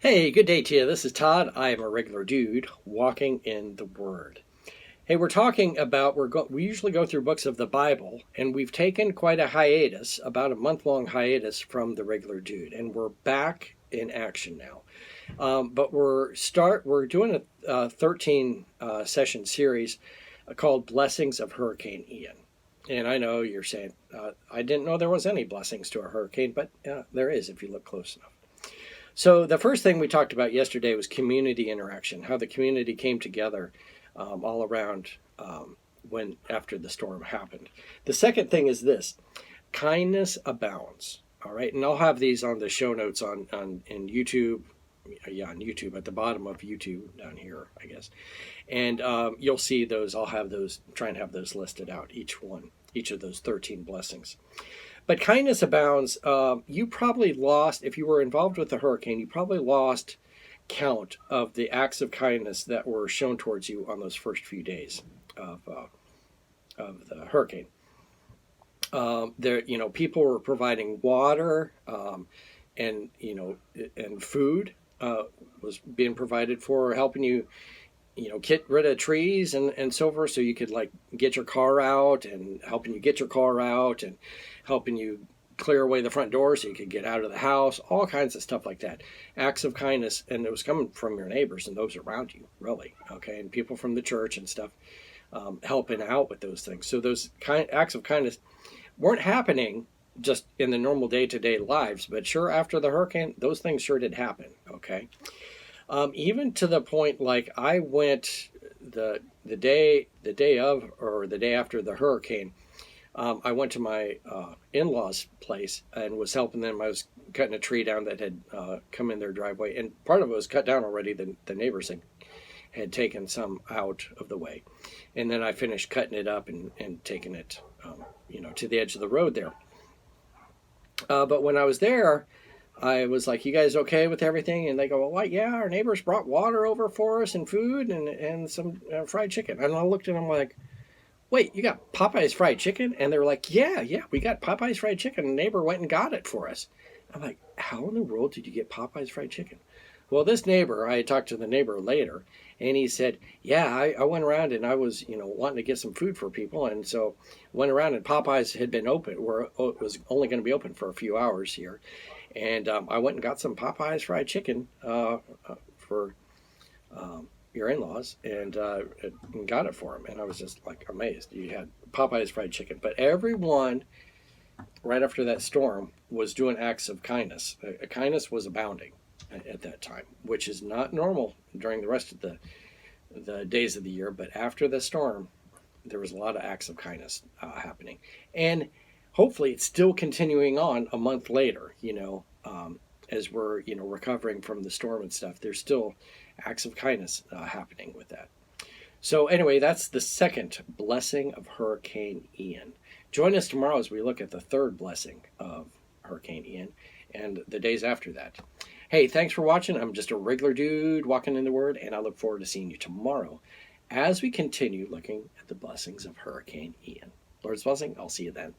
Hey, good day to you. This is Todd. I am a regular dude walking in the Word. Hey, we're talking about we usually go through books of the Bible, and we've taken quite a hiatus, about a month-long hiatus from the regular dude, and we're back in action now. But we're doing a 13 session series called Blessings of Hurricane Ian. And I know you're saying I didn't know there was any blessings to a hurricane, but there is if you look close enough. So the first thing we talked about yesterday was community interaction, how the community came together all around when after the storm happened. The second thing is this: kindness abounds. All right, and I'll have these on the show notes on in YouTube. Yeah, on YouTube at the bottom of YouTube down here, I guess. And you'll see those. I'll have those. Try and have those listed out. Each of those 13 blessings. But kindness abounds. You probably lost, if you were involved with the hurricane, you probably lost count of the acts of kindness that were shown towards you on those first few days of the hurricane. People were providing water, and food was being provided for, helping you, get rid of trees and so forth, so you could get your car out, and helping you get your car out, and helping you clear away the front door so you could get out of the house, all kinds of stuff like that. Acts of kindness, and it was coming from your neighbors and those around you, really, okay, and people from the church and stuff, helping out with those things. So those acts of kindness weren't happening just in the normal day-to-day lives, but sure, after the hurricane, those things sure did happen, okay? Even to the point, I went the day of, or the day after the hurricane, I went to my in-laws' place and was helping them. I was cutting a tree down that had come in their driveway, and part of it was cut down already. The neighbors had taken some out of the way, and then I finished cutting it up and taking it, to the edge of the road there. But when I was there, I was like, "You guys okay with everything?" And they go, "Well, what? Yeah, our neighbors brought water over for us and food and some fried chicken." And I looked at them like, "Wait, you got Popeyes fried chicken?" And they were like, yeah, we got Popeyes fried chicken. The neighbor went and got it for us. I'm like, how in the world did you get Popeyes fried chicken? Well, this neighbor, I talked to the neighbor later, and he said, yeah, I went around and I was, wanting to get some food for people. And so went around, and Popeyes had been open, or it was only going to be open for a few hours here. And I went and got some Popeyes fried chicken for your in-laws, and got it for them. And I was just amazed. You had Popeyes fried chicken. But everyone, right after that storm, was doing acts of kindness. Kindness was abounding at that time, which is not normal during the rest of the days of the year. But after the storm, there was a lot of acts of kindness happening. And hopefully it's still continuing on a month later, as we're, recovering from the storm and stuff. There's still acts of kindness happening with that. So anyway, that's the second blessing of Hurricane Ian. Join us tomorrow as we look at the third blessing of Hurricane Ian and the days after that. Hey, thanks for watching. I'm just a regular dude walking in the Word, and I look forward to seeing you tomorrow as we continue looking at the blessings of Hurricane Ian. Lord's blessing. I'll see you then.